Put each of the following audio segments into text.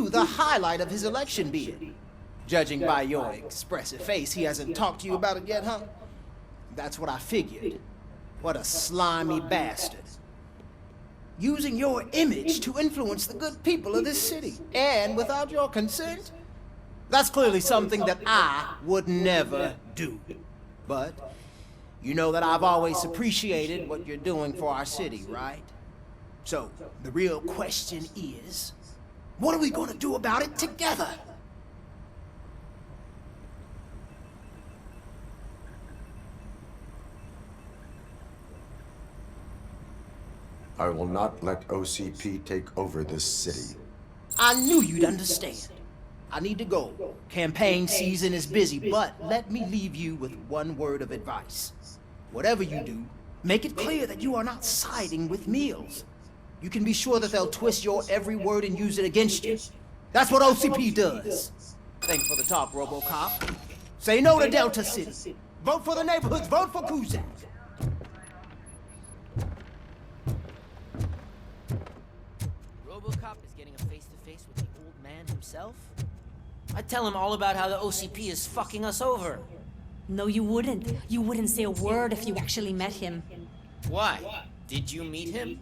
you the highlight of his election bid. Judging by your expressive face, he hasn't talked to you about it yet, huh? That's what I figured. What a slimy bastard. Using your image to influence the good people of this city, and without your consent? That's clearly something that I would never do. But you know that I've always appreciated what you're doing for our city, right? So, the real question is, what are we gonna do about it together? I will not let OCP take over this city. I knew you'd understand. I need to go. Campaign season is busy, but let me leave you with one word of advice. Whatever you do, make it clear that you are not siding with Meals. You can be sure that they'll twist your every word and use it against you. That's what OCP does. Thanks for the talk, Robocop. Say no to Delta City. Vote for the neighborhoods. Vote for Kuzak. Robocop is getting a face-to-face with the old man himself? I'd tell him all about how the OCP is fucking us over. No, you wouldn't. You wouldn't say a word if you actually met him. Why? Did you meet him?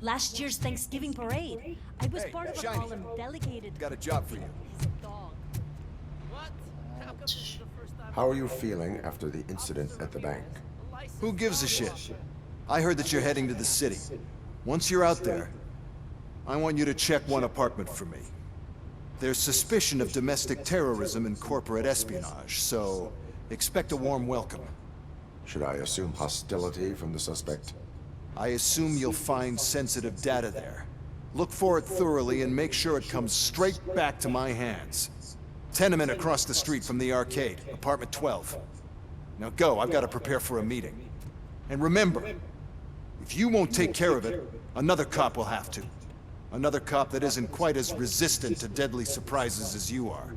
Last year's Thanksgiving parade. I was part of a Shiny. column delegated. Got a job for you. His dog. What? How come this is the first time... How are you feeling after the incident at the bank? Who gives a shit? I heard that you're heading to the city. Once you're out there, I want you to check one apartment for me. There's suspicion of domestic terrorism and corporate espionage, so expect a warm welcome. Should I assume hostility from the suspect? I assume you'll find sensitive data there. Look for it thoroughly and make sure it comes straight back to my hands. Tenement across the street from the arcade, apartment 12. Now go, I've got to prepare for a meeting. And remember, if you won't take care of it, another cop will have to. Another cop that isn't quite as resistant to deadly surprises as you are.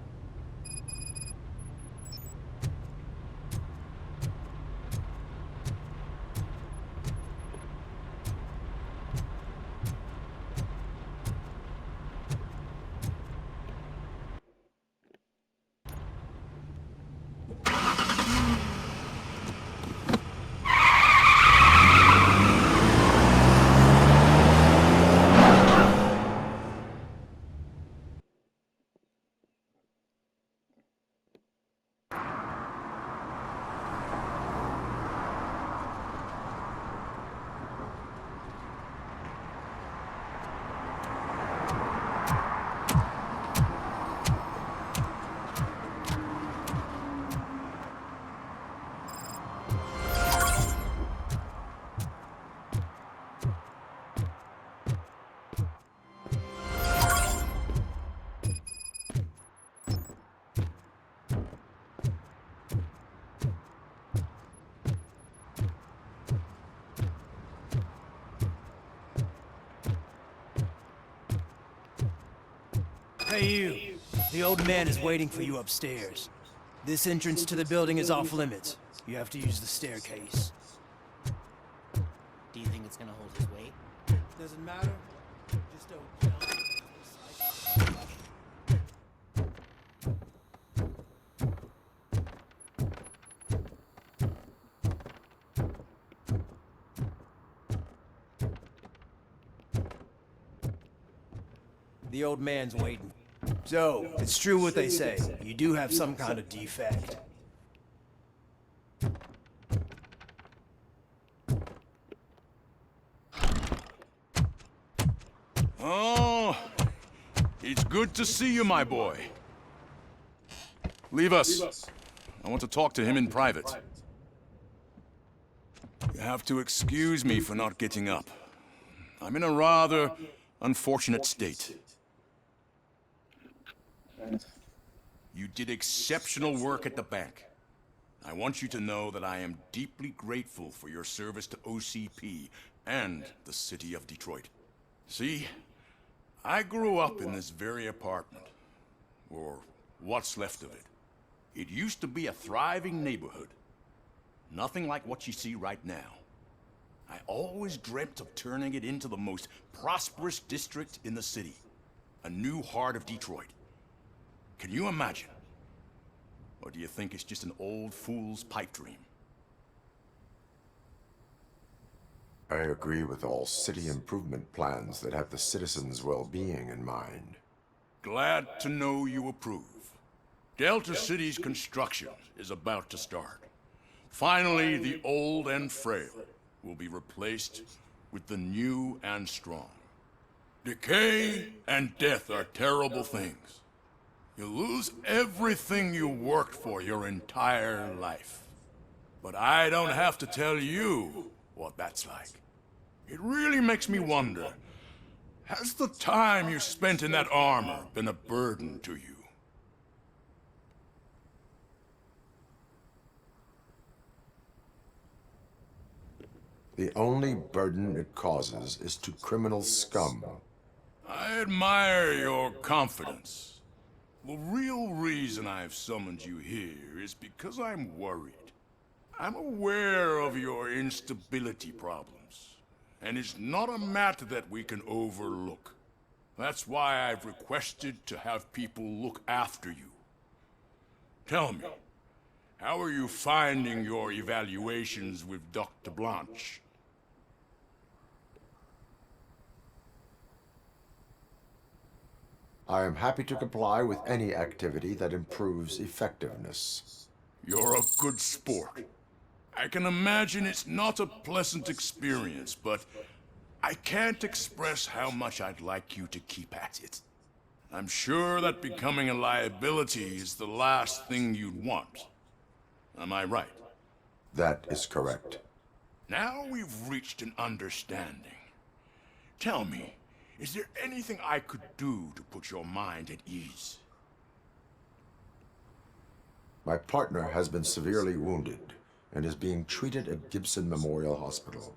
Hey you, the old man is waiting for you upstairs. This entrance to the building is off limits. You have to use the staircase. Do you think it's gonna hold his weight? Doesn't matter. Just don't jump. The old man's waiting. So, it's true what they say. You do have some kind of defect. Oh, it's good to see you, my boy. Leave us. I want to talk to him in private. You have to excuse me for not getting up. I'm in a rather unfortunate state. You did exceptional work at the bank. I want you to know that I am deeply grateful for your service to OCP and the city of Detroit. See, I grew up in this very apartment, or what's left of it. It used to be a thriving neighborhood. Nothing like what you see right now. I always dreamt of turning it into the most prosperous district in the city. A new heart of Detroit. Can you imagine? Or do you think it's just an old fool's pipe dream? I agree with all city improvement plans that have the citizens' well-being in mind. Glad to know you approve. Delta City's construction is about to start. Finally, the old and frail will be replaced with the new and strong. Decay and death are terrible things. You lose everything you worked for your entire life. But I don't have to tell you what that's like. It really makes me wonder, has the time you spent in that armor been a burden to you? The only burden it causes is to criminal scum. I admire your confidence. The real reason I've summoned you here is because I'm worried. I'm aware of your instability problems, and it's not a matter that we can overlook. That's why I've requested to have people look after you. Tell me, how are you finding your evaluations with Dr. Blanche? I am happy to comply with any activity that improves effectiveness. You're a good sport. I can imagine it's not a pleasant experience, but I can't express how much I'd like you to keep at it. I'm sure that becoming a liability is the last thing you'd want. Am I right? That is correct. Now we've reached an understanding. Tell me, is there anything I could do to put your mind at ease? My partner has been severely wounded and is being treated at Gibson Memorial Hospital.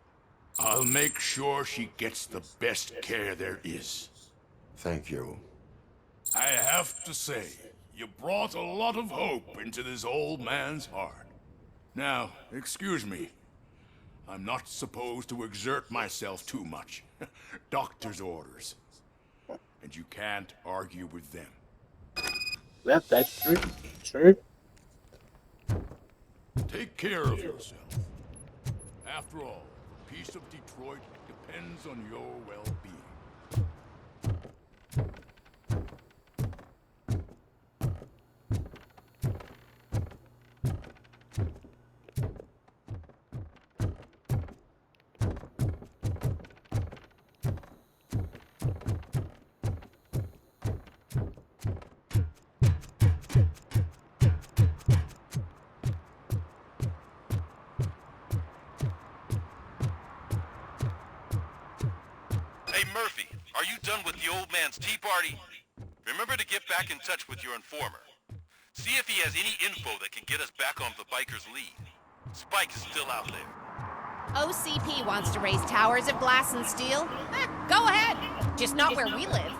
I'll make sure she gets the best care there is. Thank you. I have to say, you brought a lot of hope into this old man's heart. Now, excuse me. I'm not supposed to exert myself too much. Doctor's orders. And you can't argue with them. Yep, that's true. True. Take care of yourself. After all, the peace of Detroit depends on your well-being. Hey Murphy, are you done with the old man's tea party? Remember to get back in touch with your informer. See if he has any info that can get us back on the biker's lead. Spike is still out there. OCP wants to raise towers of glass and steel? Go ahead. Just not where we live.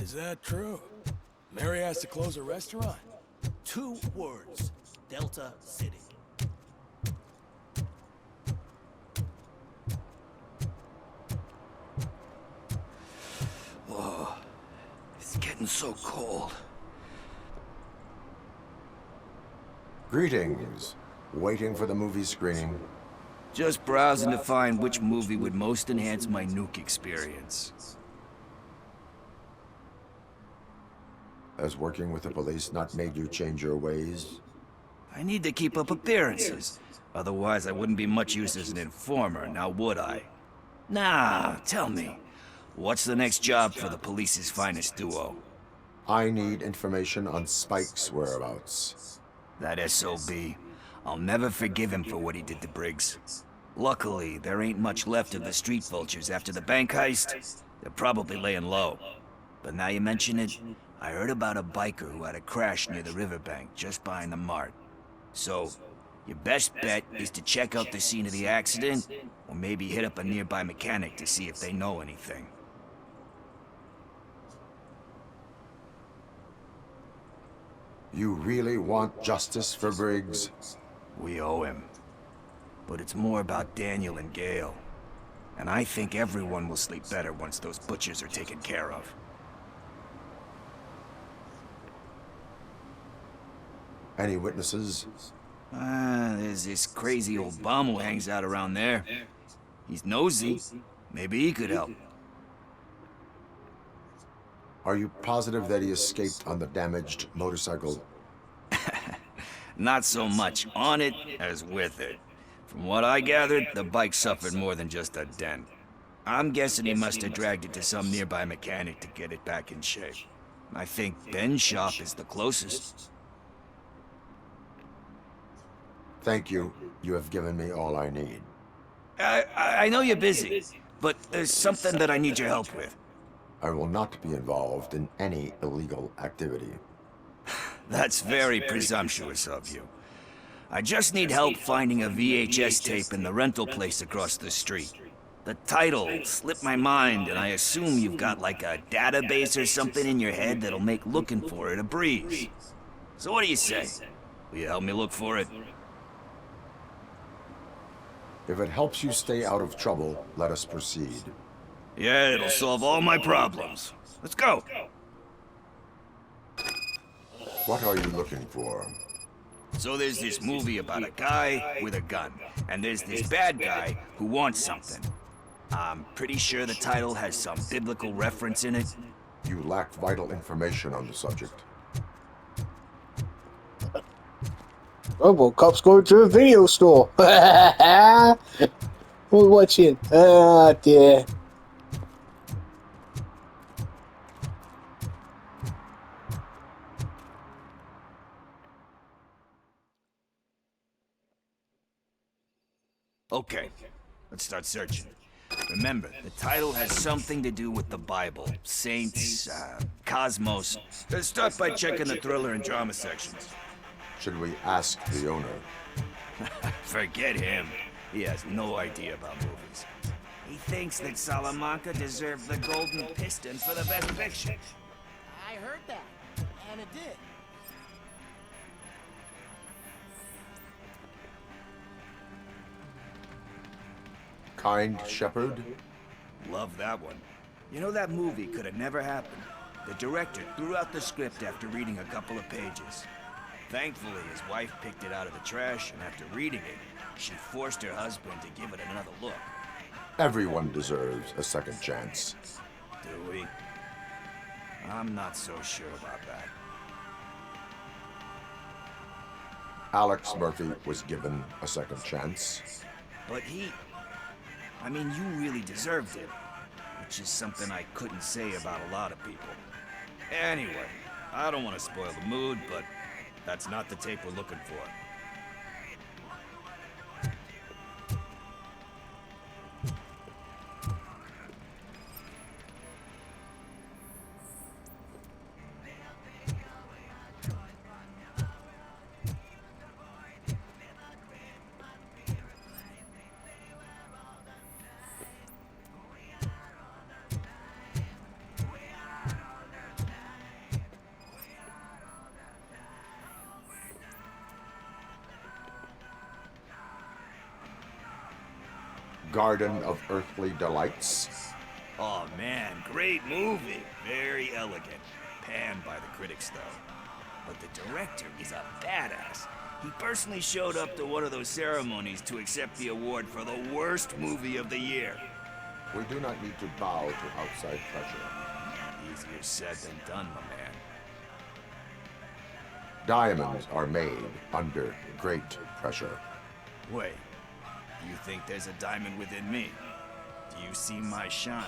Is that true? Mary has to close a restaurant? 2 words. Delta City. Whoa. It's getting so cold. Greetings. Waiting for the movie screening. Just browsing to find which movie would most enhance my nuke experience. Has working with the police not made you change your ways? I need to keep up appearances. Otherwise, I wouldn't be much use as an informer, now would I? Nah, tell me. What's the next job for the police's finest duo? I need information on Spike's whereabouts. That SOB. I'll never forgive him for what he did to Briggs. Luckily, there ain't much left of the street vultures after the bank heist. They're probably laying low. But now you mention it, I heard about a biker who had a crash near the riverbank just behind the mart. So, your best bet is to check out the scene of the accident, or maybe hit up a nearby mechanic to see if they know anything. You really want justice for Briggs? We owe him. But it's more about Daniel and Gale. And I think everyone will sleep better once those butchers are taken care of. Any witnesses? There's this crazy old bum who hangs out around there. He's nosy. Maybe he could help. Are you positive that he escaped on the damaged motorcycle? Not so much on it as with it. From what I gathered, the bike suffered more than just a dent. I'm guessing he must have dragged it to some nearby mechanic to get it back in shape. I think Ben's shop is the closest. Thank you. You have given me all I need. I know you're busy, but there's something that I need your help with. I will not be involved in any illegal activity. That's very presumptuous of you. I just need help finding a VHS tape in the rental place across the street. The title slipped my mind, and I assume you've got like a database or something in your head that'll make looking for it a breeze. So what do you say? Will you help me look for it? If it helps you stay out of trouble, let us proceed. Yeah, it'll solve all my problems. Let's go! What are you looking for? So there's this movie about a guy with a gun, and there's this bad guy who wants something. I'm pretty sure the title has some biblical reference in it. You lack vital information on the subject. Robocop's going to a video store. We're watching. Ah, dear. Okay, let's start searching. Remember, the title has something to do with the Bible, saints, cosmos. Let's start by checking the thriller and drama sections. Should we ask the owner? Forget him. He has no idea about movies. He thinks that Salamanca deserved the Golden Piston for the best picture. I heard that, and it did. Kind Shepherd? Love that one. You know, that movie could have never happened. The director threw out the script after reading a couple of pages. Thankfully, his wife picked it out of the trash, and after reading it, she forced her husband to give it another look. Everyone deserves a second chance. Do we? I'm not so sure about that. Alex Murphy was given a second chance. But I mean, you really deserved it. Which is something I couldn't say about a lot of people. Anyway, I don't want to spoil the mood, but that's not the tape we're looking for. Garden of Earthly Delights. Oh man, great movie. Very elegant. Panned by the critics though. But the director is a badass. He personally showed up to one of those ceremonies to accept the award for the worst movie of the year. We do not need to bow to outside pressure. Easier said than done, my man. Diamonds are made under great pressure. Wait, you think there's a diamond within me? Do you see my shine?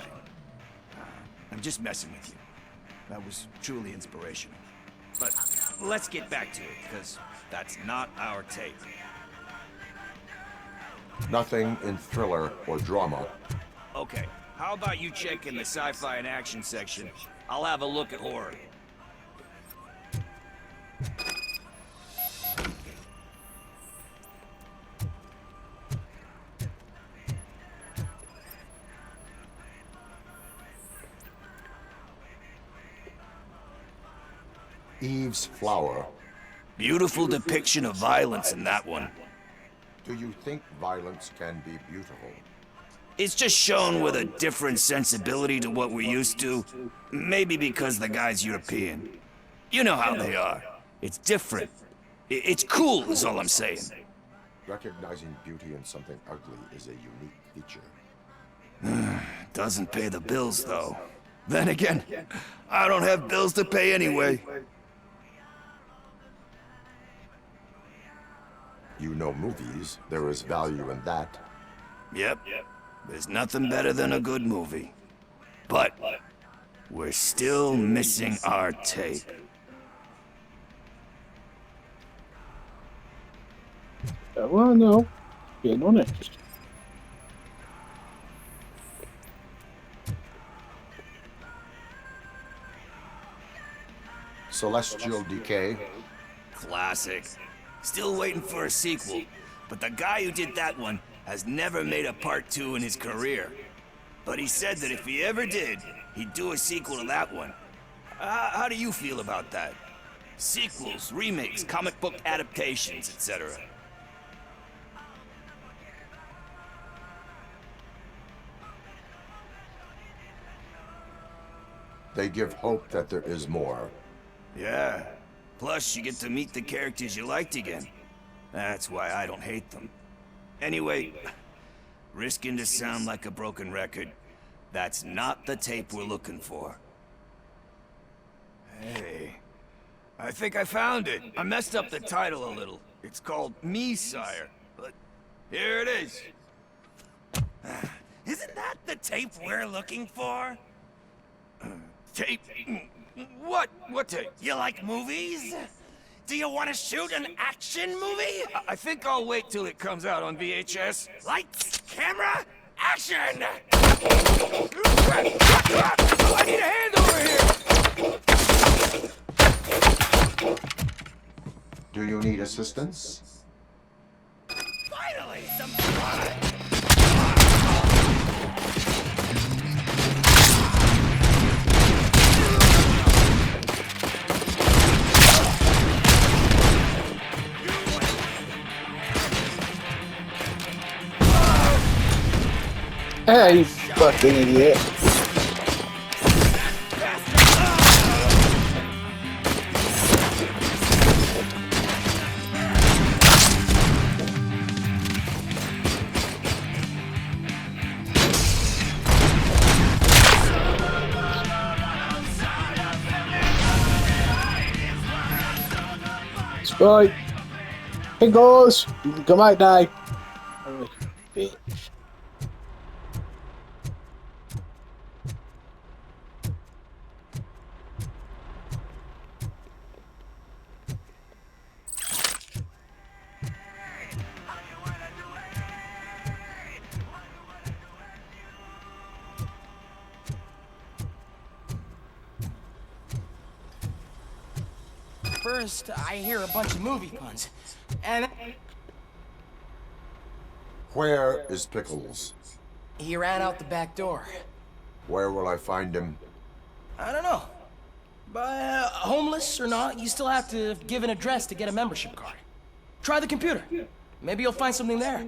I'm just messing with you. That was truly inspirational. But let's get back to it, because that's not our tape. Nothing in thriller or drama. Okay, how about you check in the sci-fi and action section? I'll have a look at horror. Eve's Flower. Beautiful depiction of violence in that one. Do you think violence can be beautiful? It's just shown with a different sensibility to what we're used to. Maybe because the guy's European. You know how they are. It's different. It's cool is all I'm saying. Recognizing beauty in something ugly is a unique feature. Doesn't pay the bills, though. Then again, I don't have bills to pay anyway. You know movies. There is value in that. Yep. There's nothing better than a good movie. But we're still missing our tape. Well, no. Being honest. Celestial Decay. Classic. Still waiting for a sequel. But the guy who did that one has never made a part 2 in his career. But he said that if he ever did, he'd do a sequel to that one. How do you feel about that? Sequels, remakes, comic book adaptations, etc. They give hope that there is more. Yeah. Plus, you get to meet the characters you liked again. That's why I don't hate them. Anyway, risking to sound like a broken record, that's not the tape we're looking for. Hey, I think I found it. I messed up the title a little. It's called Me, Sire, but here it is. Isn't that the tape we're looking for? Tape? What? What tape? You like movies? Do you want to shoot an action movie? I think I'll wait till it comes out on VHS. Lights, camera, action! I need a hand over here! Do you need assistance? Finally, some blood! Hey, you fucking idiot. Sprite. Pickles. Come out now. Oh, bitch. First, I hear a bunch of movie puns. And Where is Pickles? he ran out the back door. Where will I find him? I don't know. But homeless or not, you still have to give an address to get a membership card. Try the computer. Maybe you'll find something there.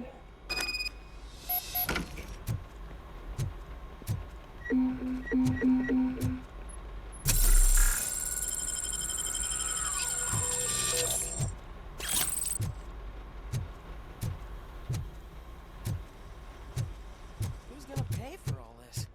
Who's gonna pay for all this?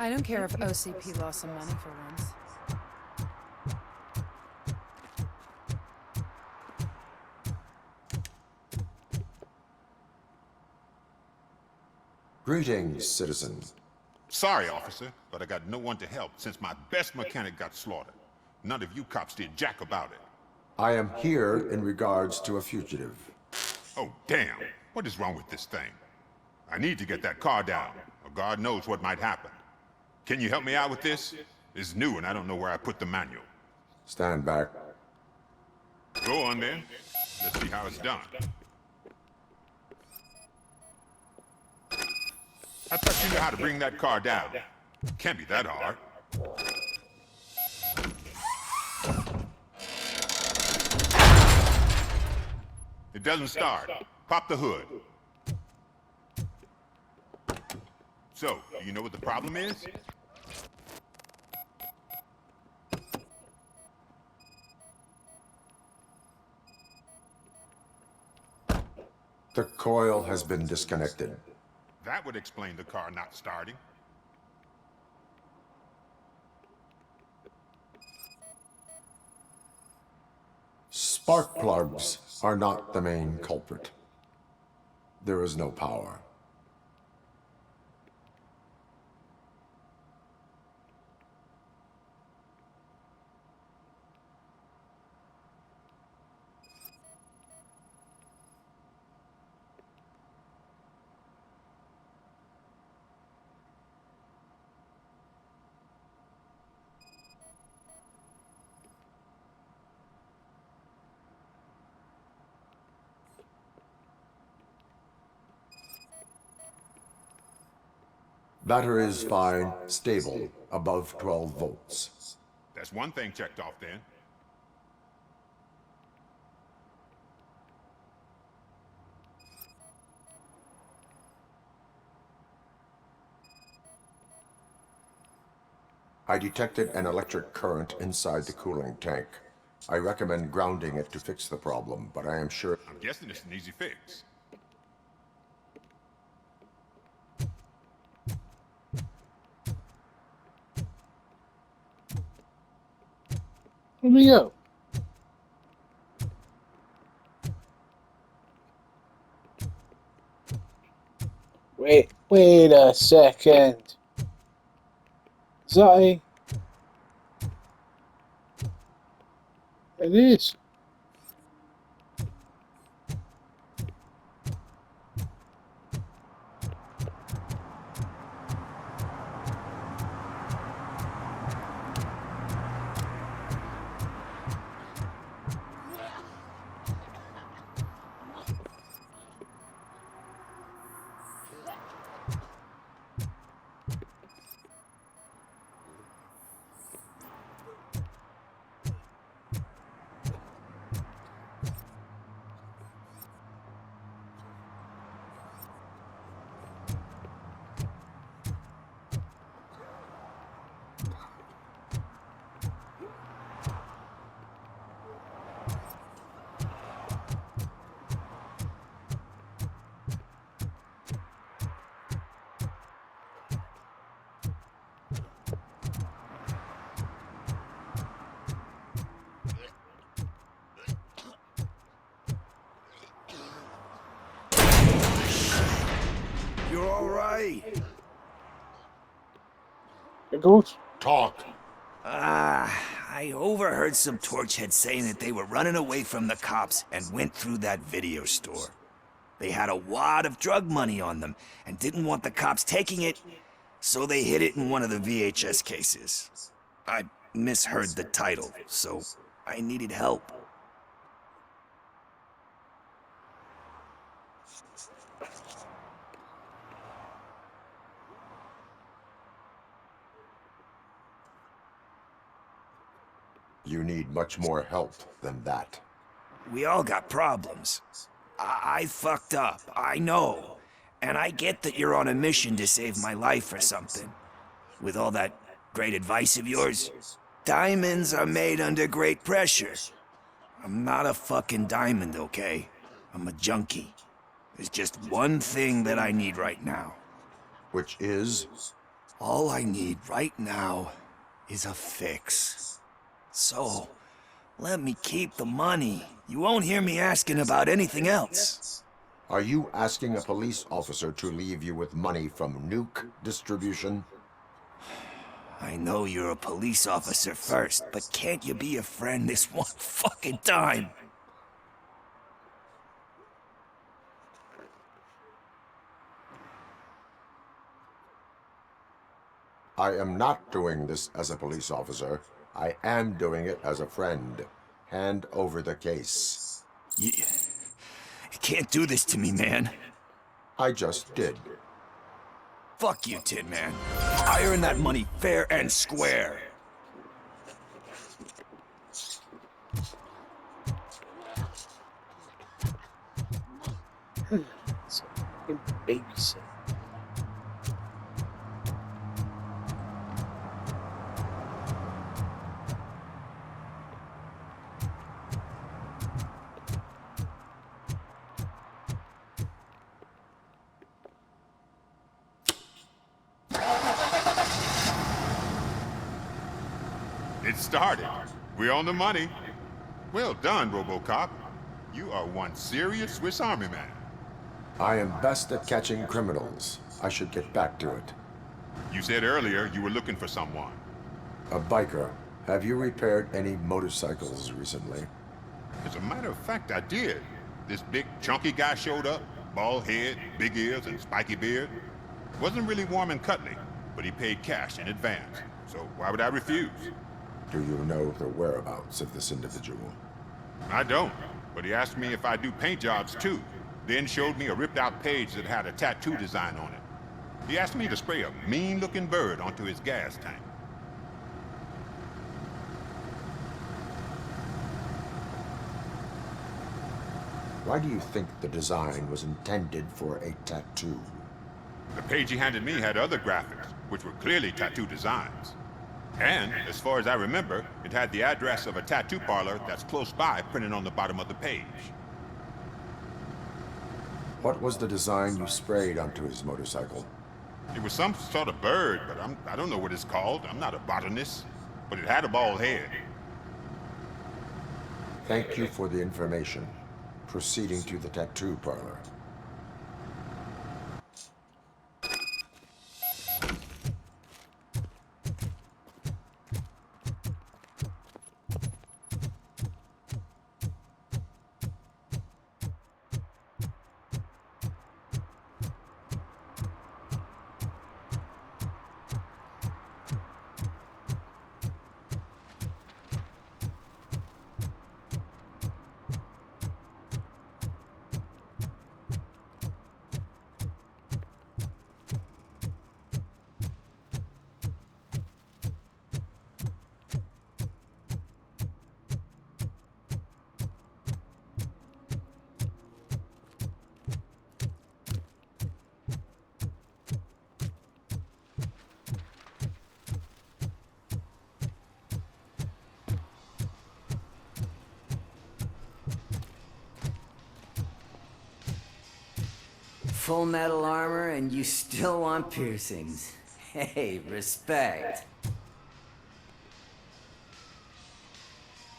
I don't care if OCP lost some money for once. Greetings, citizen. Sorry, officer, but I got no one to help since my best mechanic got slaughtered. None of you cops did jack about it. I am here in regards to a fugitive. Oh, damn. What is wrong with this thing? I need to get that car down, or God knows what might happen. Can you help me out with this? It's new and I don't know where I put the manual. Stand back. Go on then. Let's see how it's done. I thought you knew how to bring that car down. Can't be that hard. It doesn't start. Pop the hood. So, do you know what the problem is? The coil has been disconnected. That would explain the car not starting. Spark plugs are not the main culprit. There is no power. Battery is fine, stable, above 12 volts. That's one thing checked off then. I detected an electric current inside the cooling tank. I recommend grounding it to fix the problem, but I am sure... I'm guessing it's an easy fix. Where'd we go? Wait a second. Is that a... It is. You're all right. Pickles? Talk. I overheard some torchheads saying that they were running away from the cops and went through that video store. They had a wad of drug money on them and didn't want the cops taking it, so they hid it in one of the VHS cases. I misheard the title, so I needed help. You need much more help than that. We all got problems. I fucked up, I know. And I get that you're on a mission to save my life or something. With all that great advice of yours, diamonds are made under great pressure. I'm not a fucking diamond, okay? I'm a junkie. There's just one thing that I need right now. Which is? All I need right now is a fix. So, let me keep the money. You won't hear me asking about anything else. Are you asking a police officer to leave you with money from nuke distribution? I know you're a police officer first, but can't you be a friend this one fucking time? I am not doing this as a police officer. I am doing it as a friend. Hand over the case. You can't do this to me, man. I just did. Fuck you, Tin Man. I earned that money fair and square. It's a babysit. It started. We're on the money. Well done, Robocop. You are one serious Swiss Army man. I am best at catching criminals. I should get back to it. You said earlier you were looking for someone. A biker. Have you repaired any motorcycles recently? As a matter of fact, I did. This big, chunky guy showed up. Bald head, big ears, and spiky beard. Wasn't really warm and cuddly, but he paid cash in advance. So why would I refuse? Do you know the whereabouts of this individual? I don't, but he asked me if I do paint jobs too, then showed me a ripped-out page that had a tattoo design on it. He asked me to spray a mean-looking bird onto his gas tank. Why do you think the design was intended for a tattoo? The page he handed me had other graphics, which were clearly tattoo designs. And, as far as I remember, it had the address of a tattoo parlor that's close by printed on the bottom of the page. What was the design you sprayed onto his motorcycle? It was some sort of bird, but I don't know what it's called. I'm not a botanist. But it had a bald head. Thank you for the information. Proceeding to the tattoo parlor. Full metal armor and you still want piercings. Hey, respect.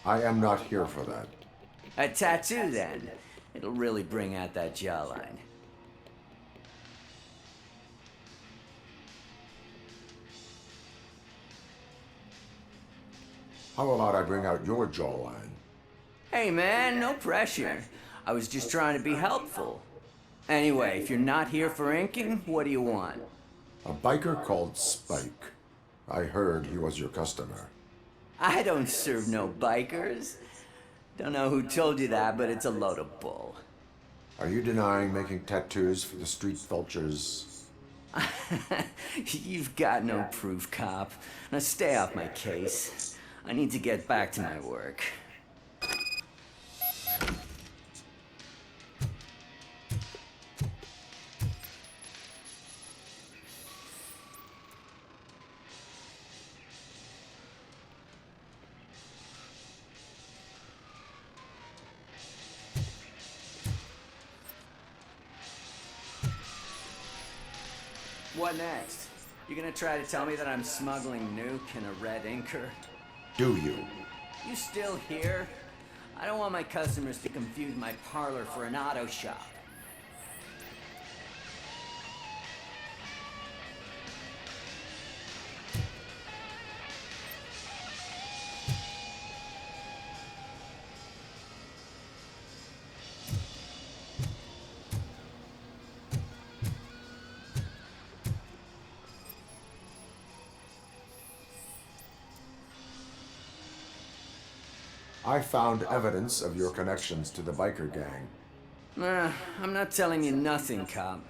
I am not here for that. A tattoo, then. It'll really bring out that jawline. How about I bring out your jawline? Hey, man, no pressure. I was just trying to be helpful. Anyway, if you're not here for inking, what do you want? A biker called Spike. I heard he was your customer. I don't serve no bikers. Don't know who told you that, but it's a load of bull. Are you denying making tattoos for the street vultures? You've got no proof, cop. Now stay off my case. I need to get back to my work. What next? You gonna try to tell me that I'm smuggling nuke in a red inker? Do you? You still here? I don't want my customers to confuse my parlor for an auto shop. I found evidence of your connections to the biker gang. I'm not telling you nothing, cop.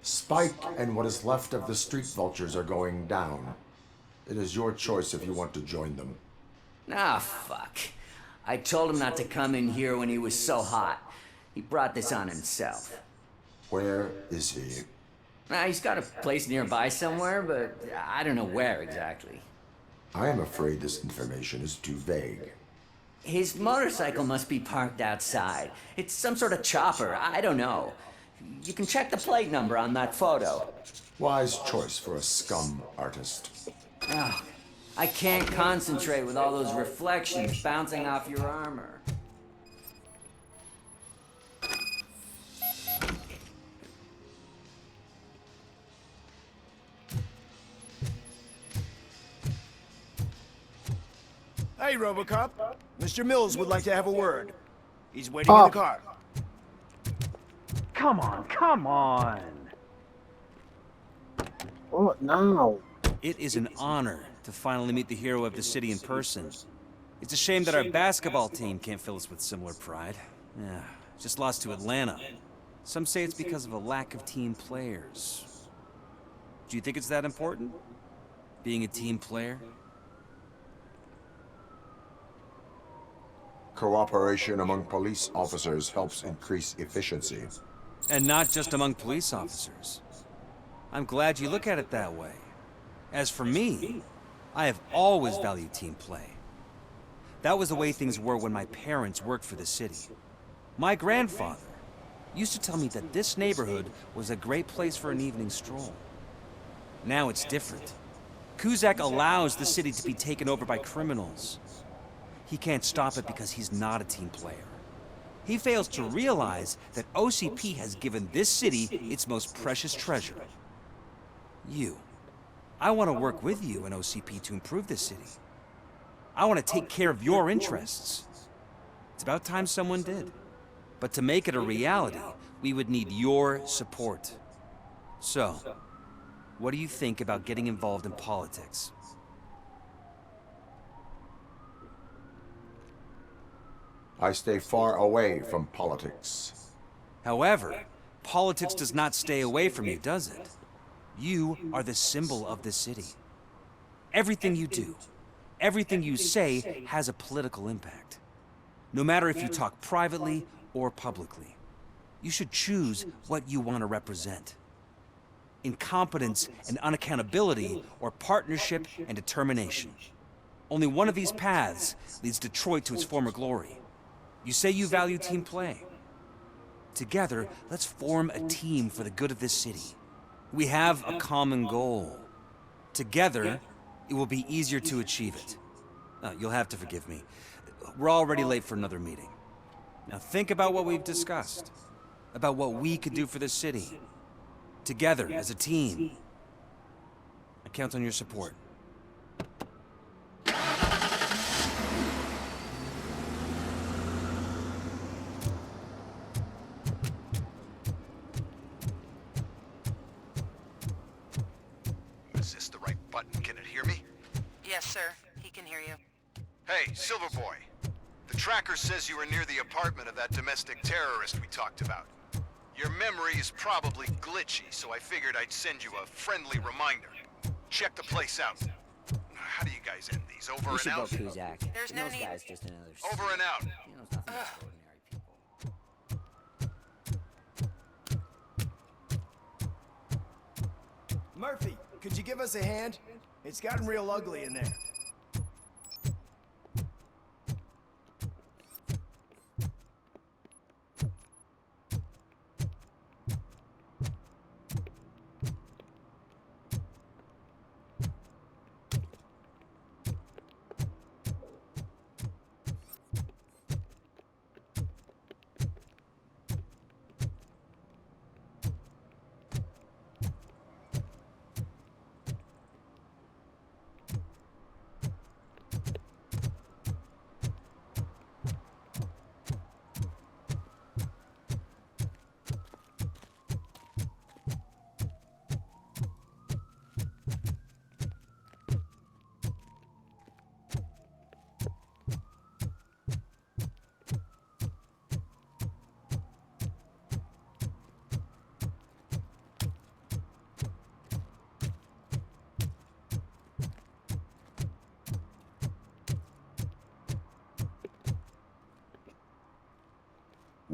Spike and what is left of the street vultures are going down. It is your choice if you want to join them. Ah, fuck. I told him not to come in here when he was so hot. He brought this on himself. Where is he? He's got a place nearby somewhere, but I don't know where exactly. I am afraid this information is too vague. His motorcycle must be parked outside. It's some sort of chopper. I don't know. You can check the plate number on that photo. Wise choice for a scum artist. Oh, I can't concentrate with all those reflections bouncing off your armor. Hey, Robocop. Mr. Mills would like to have a word. He's waiting in the car. Come on, come on. What now? It is an honor to finally meet the hero of the city in person. It's a shame that our basketball team can't fill us with similar pride. Yeah, just lost to Atlanta. Some say it's because of a lack of team players. Do you think it's that important? Being a team player? Cooperation among police officers helps increase efficiency. And not just among police officers. I'm glad you look at it that way. As for me, I have always valued team play. That was the way things were when my parents worked for the city. My grandfather used to tell me that this neighborhood was a great place for an evening stroll. Now it's different. Kuzak allows the city to be taken over by criminals. He can't stop it because he's not a team player. He fails to realize that OCP has given this city its most precious treasure. You. I want to work with you and OCP to improve this city. I want to take care of your interests. It's about time someone did. But to make it a reality, we would need your support. So, what do you think about getting involved in politics? I stay far away from politics. However, politics does not stay away from you, does it? You are the symbol of the city. Everything you do, everything you say has a political impact. No matter if you talk privately or publicly. You should choose what you want to represent. Incompetence and unaccountability, or partnership and determination. Only one of these paths leads Detroit to its former glory. You say you value team play. Together, let's form a team for the good of this city. We have a common goal. Together, it will be easier to achieve it. You'll have to forgive me. We're already late for another meeting. Now think about what we've discussed. About what we could do for this city. Together, as a team. I count on your support. Is this the right button? Can it hear me? Yes, sir. He can hear you. Hey, Silverboy. The tracker says you were near the apartment of that domestic terrorist we talked about. Your memory is probably glitchy, so I figured I'd send you a friendly reminder. Check the place out. How do you guys end these? Over and out? Kuzak. There's no need. Guy's just another Over and out. He knows nothing about ordinary people. Murphy, could you give us a hand? It's gotten real ugly in there.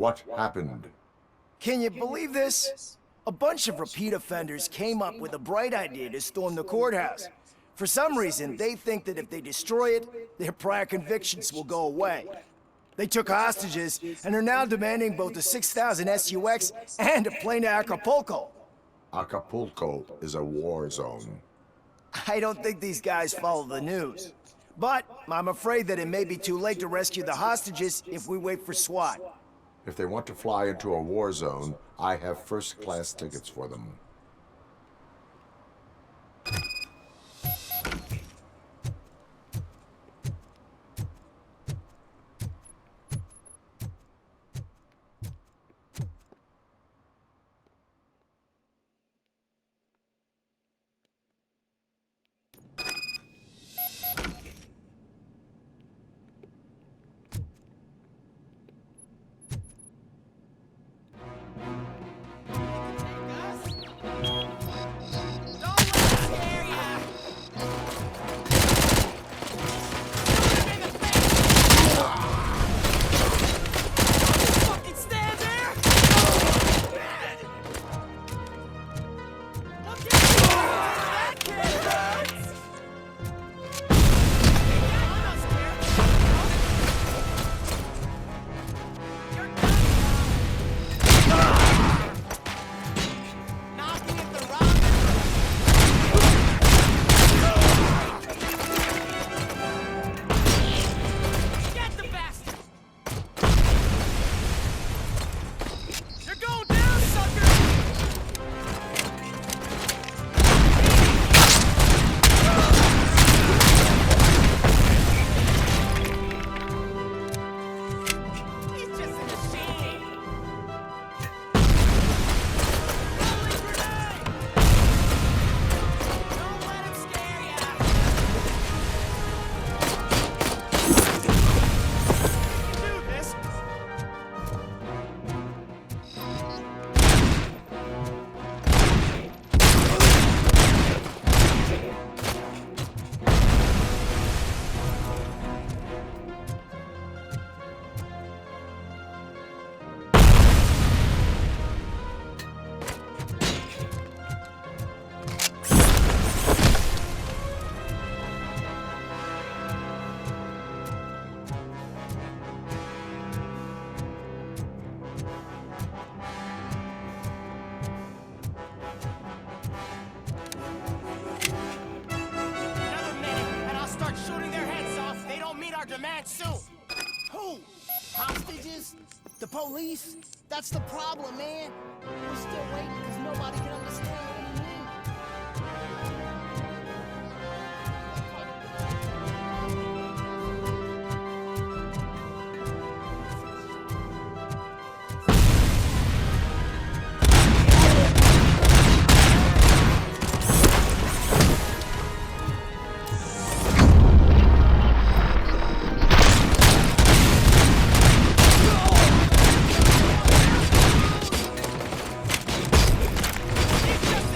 What happened? Can you believe this? A bunch of repeat offenders came up with a bright idea to storm the courthouse. For some reason, they think that if they destroy it, their prior convictions will go away. They took hostages and are now demanding both a 6,000 SUX and a plane to Acapulco. Acapulco is a war zone. I don't think these guys follow the news. But I'm afraid that it may be too late to rescue the hostages if we wait for SWAT. If they want to fly into a war zone, I have first-class tickets for them. The police? That's the problem, man. We're still waiting because nobody can understand what we mean. It's just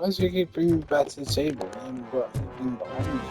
Why does he keep bringing me back to the table? Man, he's been behind me.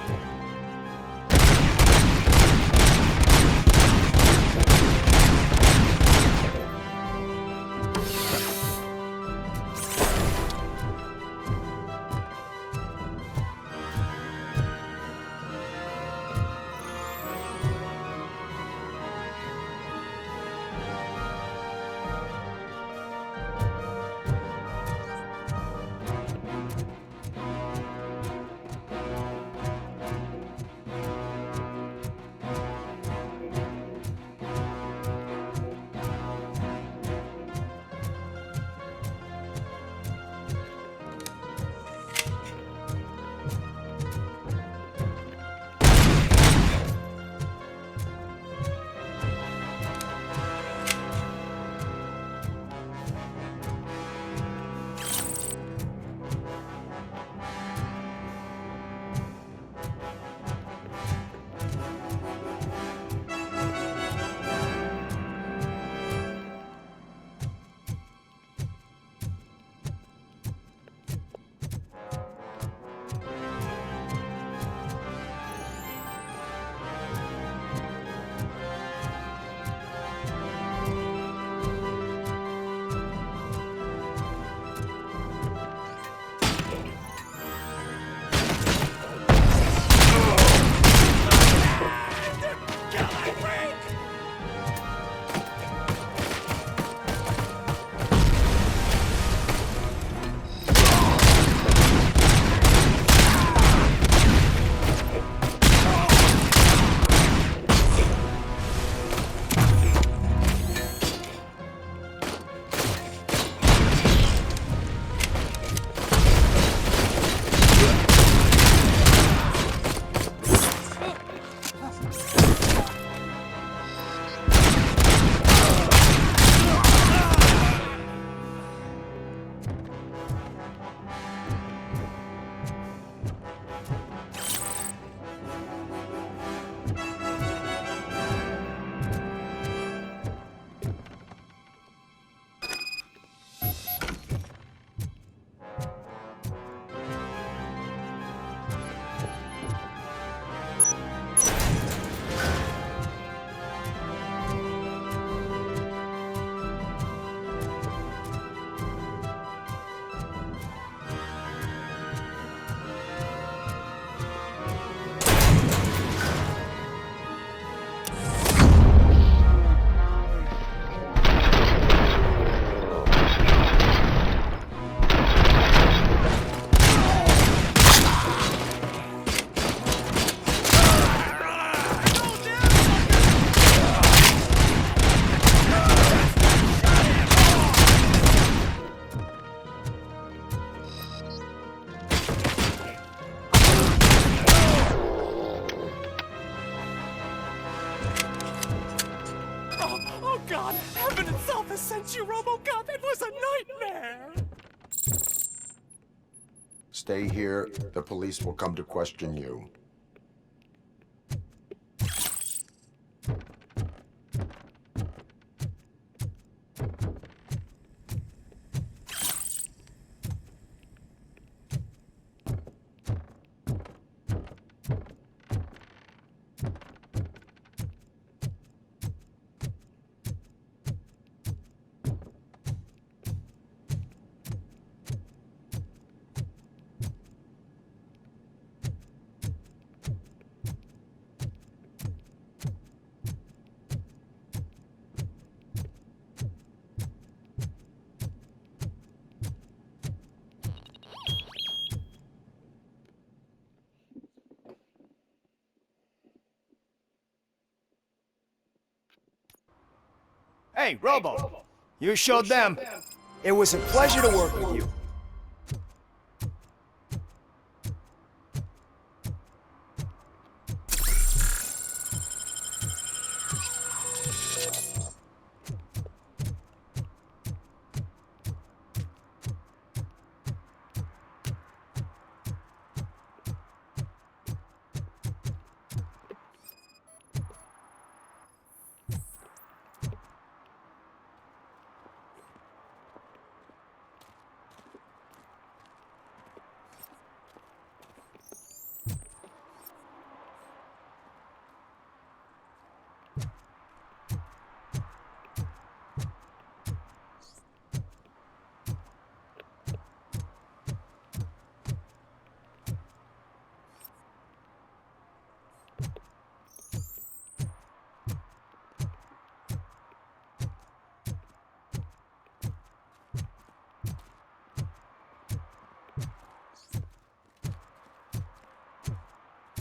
God, heaven itself has sent you, Robocop! It was a nightmare! Stay here. The police will come to question you. Hey, Robo! You showed them. It was a pleasure to work with you.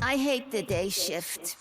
I hate the day shift.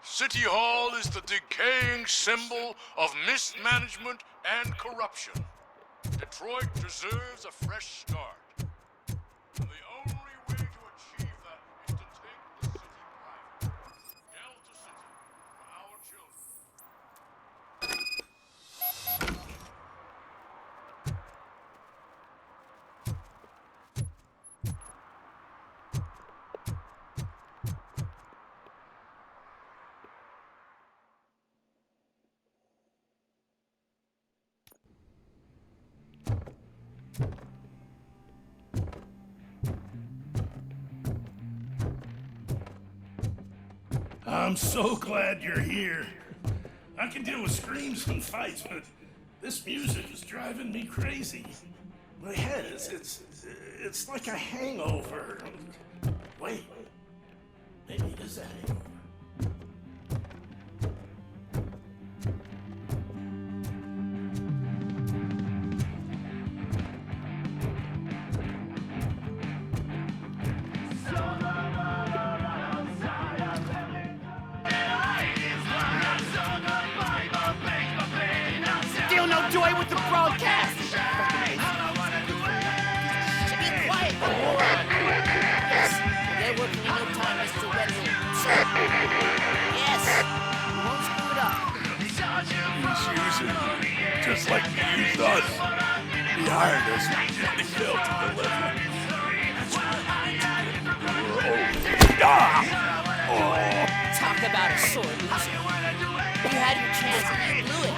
City Hall is the decaying symbol of mismanagement and corruption. Detroit deserves a fresh start. And the only way to achieve that is to take the city private. Delta City, for our children. I'm so glad you're here. I can deal with screams and fights, but this music is driving me crazy. My head it's like a hangover. Wait, maybe it is a hangover. Still no joy with the broadcast! Be quiet! Yes, there will be no time, Mr. Wetzel. Yes, we won't screw it up. He's using me, just like he used us. He hired us, and he failed to deliver. Talk about a sore loser. You had your chance and you blew it.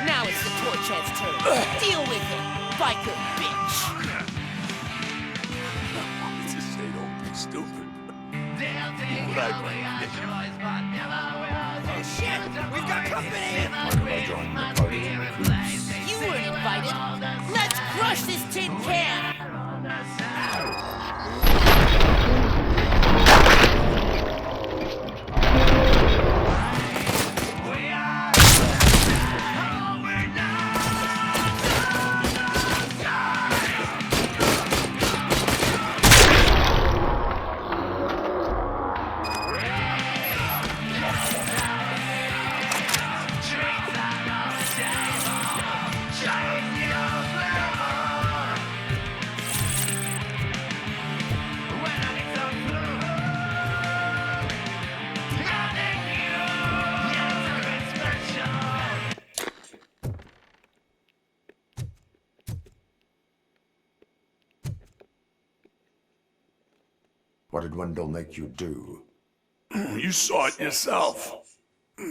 Now it's the Torchhead's turn. Deal with it, biker bitch. Just say don't be stupid. What I Oh shit! We've got company! You weren't invited. Let's crush this tin can. What did Wendell make you do? You saw it yourself. He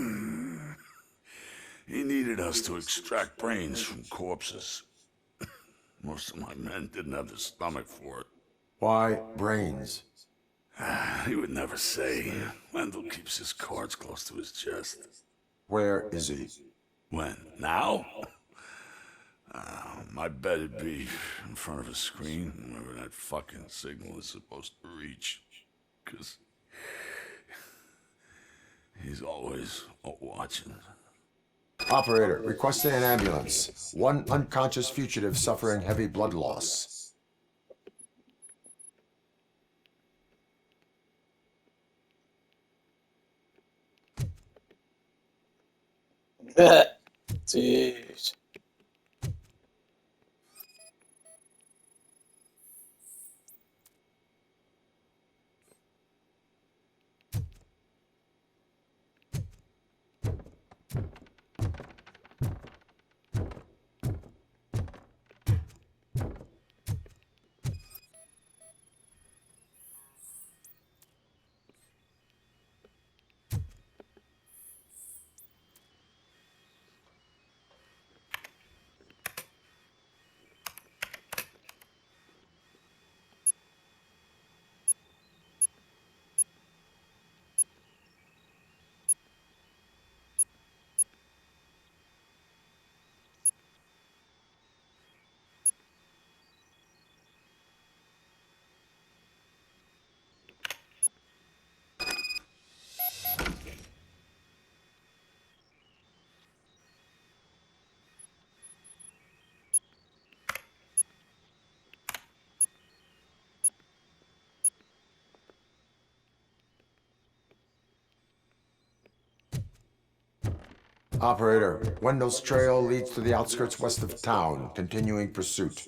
needed us to extract brains from corpses. Most of my men didn't have the stomach for it. Why brains? He would never say. Wendell keeps his cards close to his chest. Where is he? When? Now? I bet it'd be in front of a screen, wherever that fucking signal is supposed to reach. 'Cause he's always watching. Operator, requesting an ambulance. One unconscious fugitive suffering heavy blood loss. Dude. Operator, Wendell's trail leads to the outskirts west of town. Continuing pursuit.